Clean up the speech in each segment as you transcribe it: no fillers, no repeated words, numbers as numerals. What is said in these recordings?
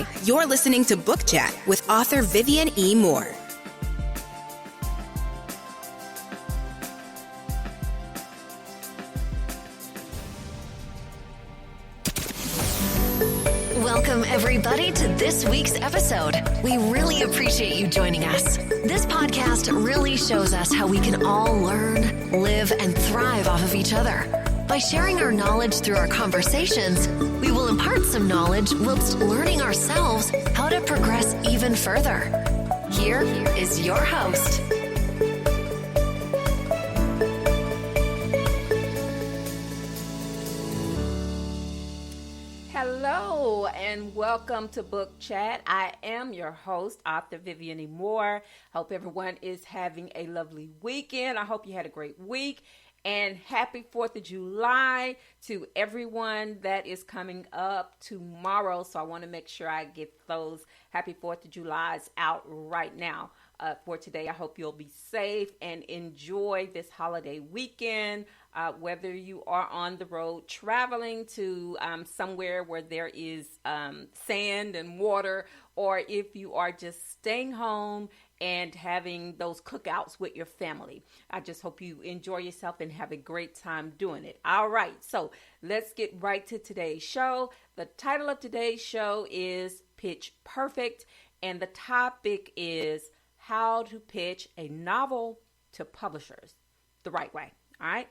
Hi, you're listening to Book Chat with author Vivian E. Moore. Welcome, everybody, to this week's episode. We really appreciate you joining us. This podcast really shows us how we can all learn, live, and thrive off of each other. By sharing our knowledge through our conversations, we will impart some knowledge whilst learning ourselves how to progress even further. Here is your host. Hello and welcome to Book Chat. I am your host, author Vivian E. Moore. Hope everyone is having a lovely weekend. I hope you had a great week. And happy 4th of July to everyone that is coming up tomorrow. So I want to make sure I get those happy 4th of Julys out right now. For today, I hope you'll be safe and enjoy this holiday weekend. Whether you are on the road traveling to somewhere where there is sand and water, or if you are just staying home and having those cookouts with your family. I just hope you enjoy yourself and have a great time doing it. All right, so let's get right to today's show. The title of today's show is Pitch Perfect, and the topic is how to pitch a novel to publishers the right way. All right.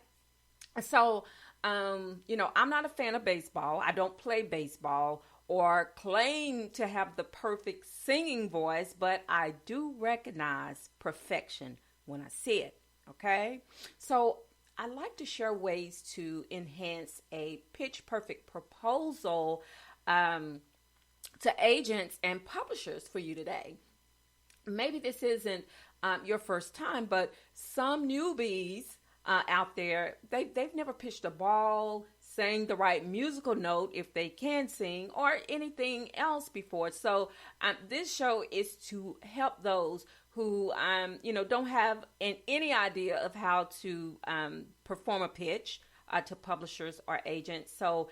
So, I'm not a fan of baseball. I don't play baseball or claim to have the perfect singing voice, but I do recognize perfection when I see it. Okay. So I like to share ways to enhance a pitch perfect proposal to agents and publishers for you today. Maybe this isn't your first time, but some newbies out there, they've never pitched a ball, sang the right musical note if they can sing, or anything else before. So this show is to help those who don't have any idea of how to perform a pitch to publishers or agents. So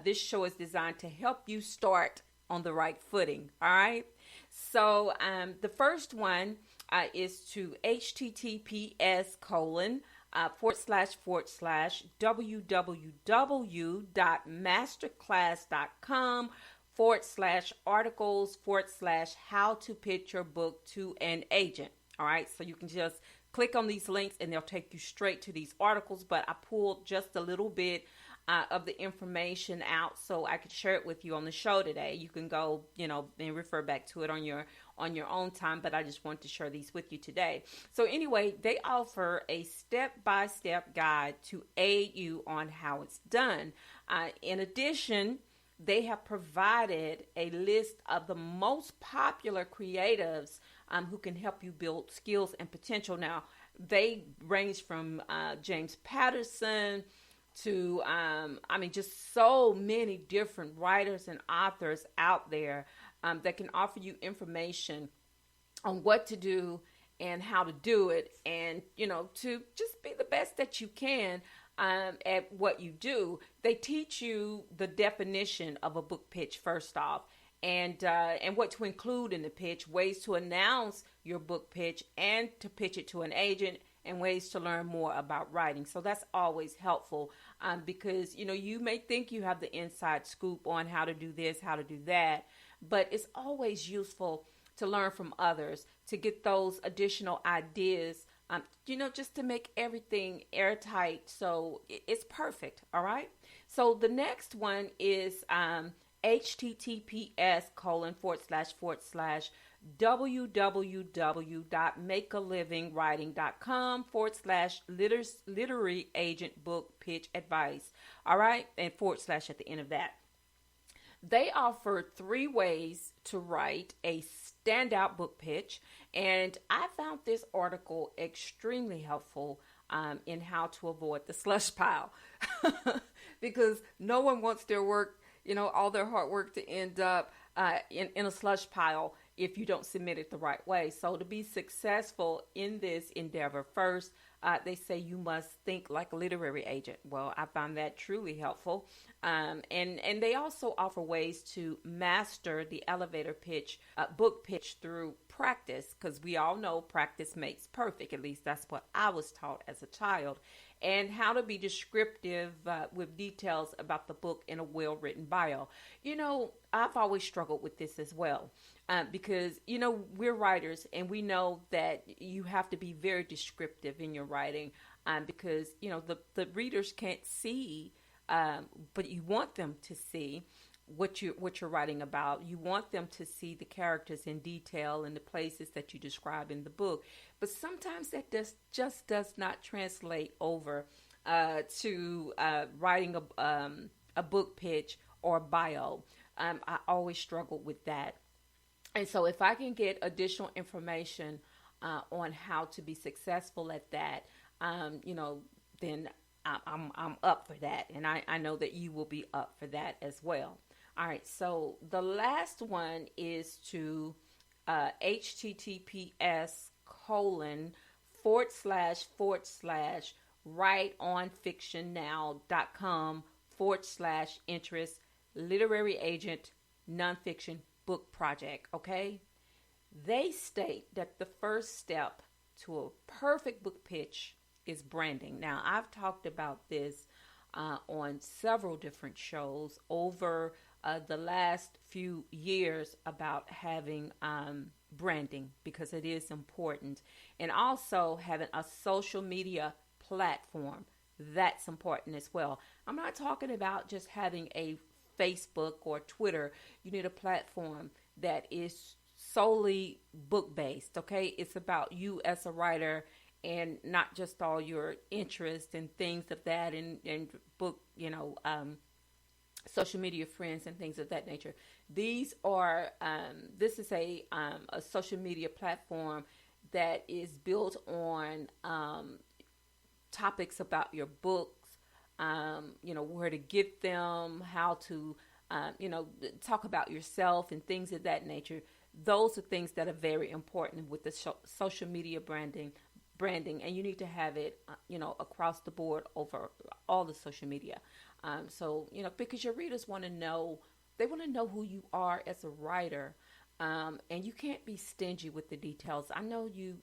this show is designed to help you start on the right footing. All right. So the first one is to https://www.masterclass.com/articles/how to pitch your book to an agent. All right. So you can just click on these links and they'll take you straight to these articles. But I pulled just a little bit of the information out so I could share it with you on the show today. You can go, and refer back to it on your own time, but I just want to share these with you today. So anyway, they offer a step-by-step guide to aid you on how it's done. In addition, they have provided a list of the most popular creatives who can help you build skills and potential. Now, they range from James Patterson to, just so many different writers and authors out there that can offer you information on what to do and how to do it, and, to just be the best that you can at what you do. They teach you the definition of a book pitch first off, and what to include in the pitch, ways to announce your book pitch and to pitch it to an agent, and ways to learn more about writing. So that's always helpful because, you may think you have the inside scoop on how to do this, how to do that, but it's always useful to learn from others, to get those additional ideas, just to make everything airtight so it's perfect, all right? So the next one is https://www.makealivingwriting.com/literary agent book pitch advice. All right. And / at the end of that. They offer 3 ways to write a standout book pitch. And I found this article extremely helpful in how to avoid the slush pile because no one wants their work, all their hard work to end up in a slush pile if you don't submit it the right way. So to be successful in this endeavor, first, they say you must think like a literary agent. Well, I found that truly helpful. And they also offer ways to master the elevator pitch, book pitch through practice, because we all know practice makes perfect. At least that's what I was taught as a child. And how to be descriptive with details about the book in a well-written bio. I've always struggled with this as well. Because, we're writers and we know that you have to be very descriptive in your writing because, the readers can't see, but you want them to see what you're writing about. You want them to see the characters in detail and the places that you describe in the book. But sometimes that just does not translate over to writing a book pitch or bio. I always struggled with that. And so if I can get additional information on how to be successful at that, then I'm up for that. And I know that you will be up for that as well. All right. So the last one is to https://writeonfictionnow.com/interest literary agent nonfiction book project. Okay. They state that the first step to a perfect book pitch is branding. Now, I've talked about this on several different shows over the last few years about having branding, because it is important, and also having a social media platform. That's important as well. I'm not talking about just having a Facebook or Twitter. You need a platform that is solely book based. Okay, it's about you as a writer and not just all your interests and things of that, and book, social media friends and things of that nature. These are this is a social media platform that is built on topics about your books, where to get them, how to talk about yourself and things of that nature. Those are things that are very important with the social media branding, and you need to have it, across the board over all the social media. Because your readers want to know, they want to know who you are as a writer, and you can't be stingy with the details. I know you,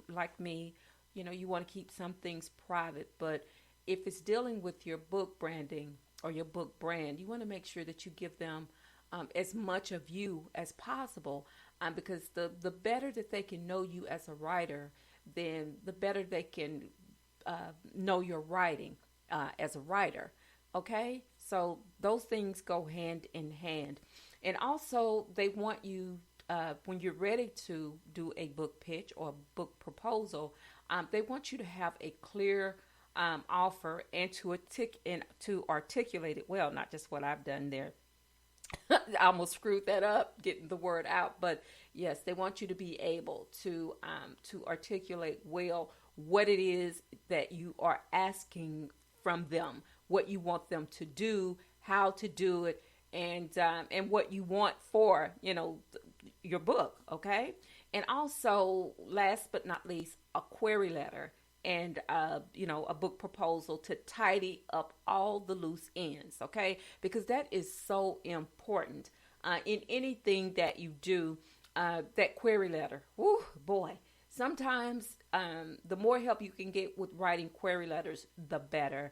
like me, you want to keep some things private, but if it's dealing with your book branding or your book brand, you want to make sure that you give them as much of you as possible, because the better that they can know you as a writer, then the better they can know your writing as a writer. Okay, so those things go hand in hand. And also, they want you, when you're ready to do a book pitch or book proposal, they want you to have a clear offer and to articulate it well, not just what I've done there. I almost screwed that up, getting the word out. But yes, they want you to be able to articulate well what it is that you are asking from them, what you want them to do, how to do it, and what you want for your book. Okay, and also, last but not least, a query letter and a book proposal to tidy up all the loose ends. Okay, because that is so important in anything that you do. That query letter, whoo, boy, sometimes the more help you can get with writing query letters, the better,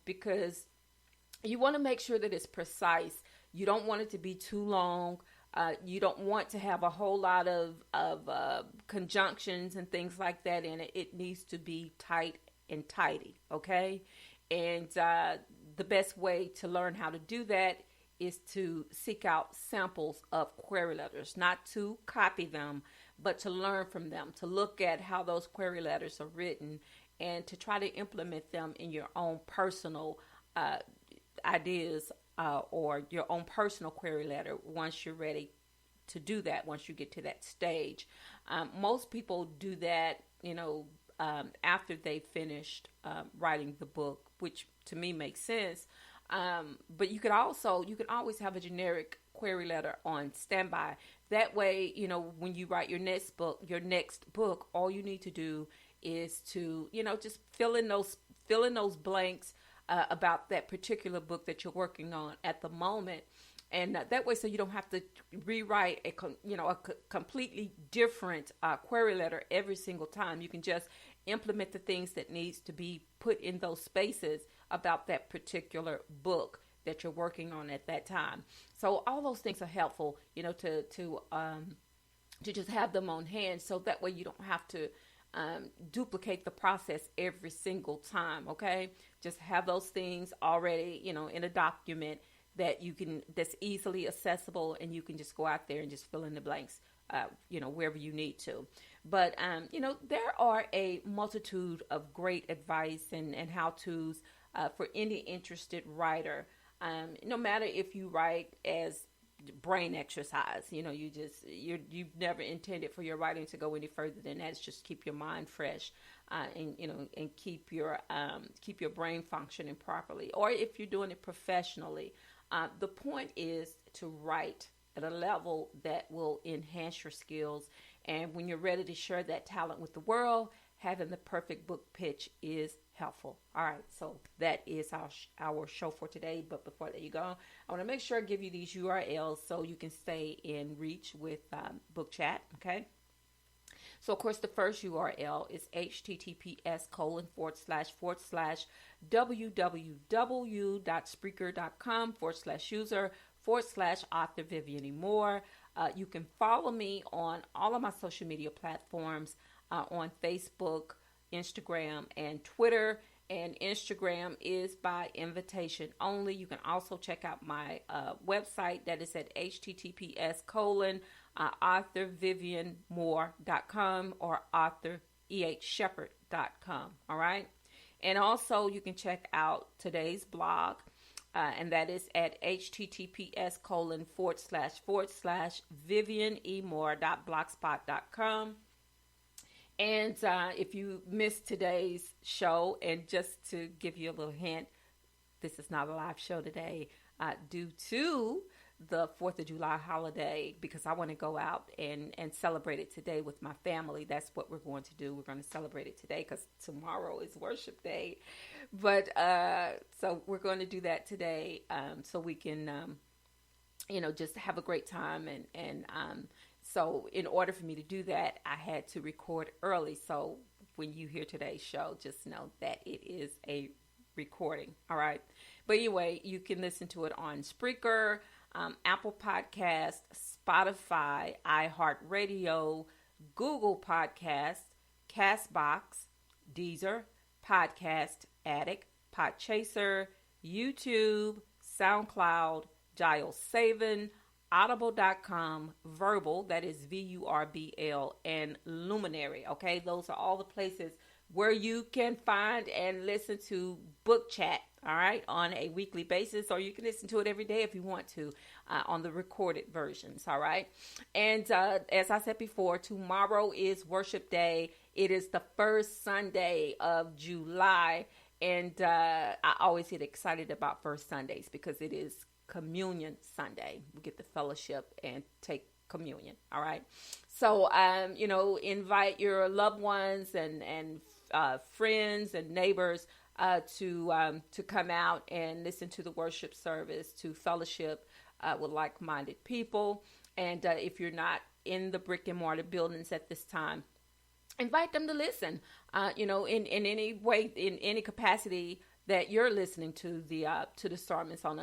because you want to make sure that it's precise. You don't want it to be too long. You don't want to have a whole lot of conjunctions and things like that in it. It needs to be tight and tidy, okay? And the best way to learn how to do that is to seek out samples of query letters, not to copy them, but to learn from them, to look at how those query letters are written, and to try to implement them in your own personal ideas or your own personal query letter once you're ready to do that, once you get to that stage. Most people do that, after they finished writing the book, which to me makes sense. But you can always have a generic query letter on standby. That way, when you write your next book, all you need to do is to, just fill in those blanks about that particular book that you're working on at the moment. And that way, so you don't have to rewrite a completely different query letter every single time. You can just implement the things that needs to be put in those spaces about that particular book that you're working on at that time. So all those things are helpful, to just have them on hand, so that way you don't have to duplicate the process every single time. Okay, just have those things already, in a document that's easily accessible, and you can just go out there and just fill in the blanks, wherever you need to. But, there are a multitude of great advice and how-tos for any interested writer. No matter if you write as brain exercise, you've never intended for your writing to go any further than that. It's just keep your mind fresh, and keep your brain functioning properly. Or if you're doing it professionally, the point is to write at a level that will enhance your skills. And when you're ready to share that talent with the world, having the perfect book pitch is helpful. All right, so that is our show for today. But before I let you go, I want to make sure I give you these URLs so you can stay in reach with Book Chat, okay? So, of course, the first URL is https://www.spreaker.com/user/author Vivian E. Moore. You can follow me on all of my social media platforms, on Facebook, Instagram, and Twitter. And Instagram is by invitation only. You can also check out my website. That is at https://authorvivianmoore.com or authorehshepard.com. All right. And also you can check out today's blog. And that is at https://vivianemore.blogspot.com. And if you missed today's show, and just to give you a little hint, this is not a live show today due to the 4th of July holiday, because I want to go out and celebrate it today with my family. That's what we're going to do. We're going to celebrate it today because tomorrow is worship day. But so we're going to do that today, so we can, just have a great time. And so in order for me to do that, I had to record early. So when you hear today's show, just know that it is a recording. All right. But anyway, you can listen to it on Spreaker, Apple Podcast, Spotify, iHeartRadio, Google Podcast, Castbox, Deezer, Podcast Addict, Podchaser, YouTube, SoundCloud, JileSaven, Audible.com, Verbal, that is VURBL, and Luminary. Okay, those are all the places where you can find and listen to Book Chat, all right, on a weekly basis, or you can listen to it every day if you want to, on the recorded versions, all right? And as I said before, tomorrow is Worship Day. It is the first Sunday of July, and I always get excited about first Sundays because it is Communion Sunday. We get the fellowship and take communion, all right? So, invite your loved ones and friends and neighbors to come out and listen to the worship service, to fellowship with like-minded people. And if you're not in the brick and mortar buildings at this time, invite them to listen, in any way, in any capacity that you're listening to the sermons on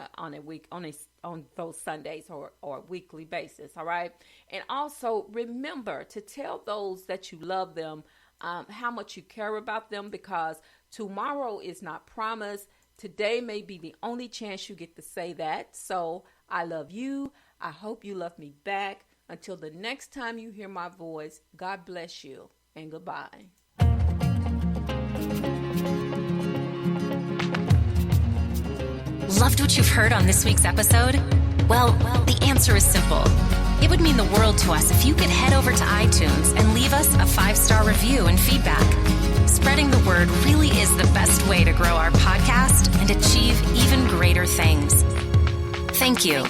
those Sundays or weekly basis. All right. And also remember to tell those that you love them, how much you care about them, because tomorrow is not promised. Today may be the only chance you get to say that. So I love you. I hope you love me back. Until the next time you hear my voice, God bless you and goodbye. Loved what you've heard on this week's episode? Well, the answer is simple. It would mean the world to us if you could head over to iTunes and leave us a 5-star review and feedback. Spreading the word really is the best way to grow our podcast and achieve even greater things. Thank you.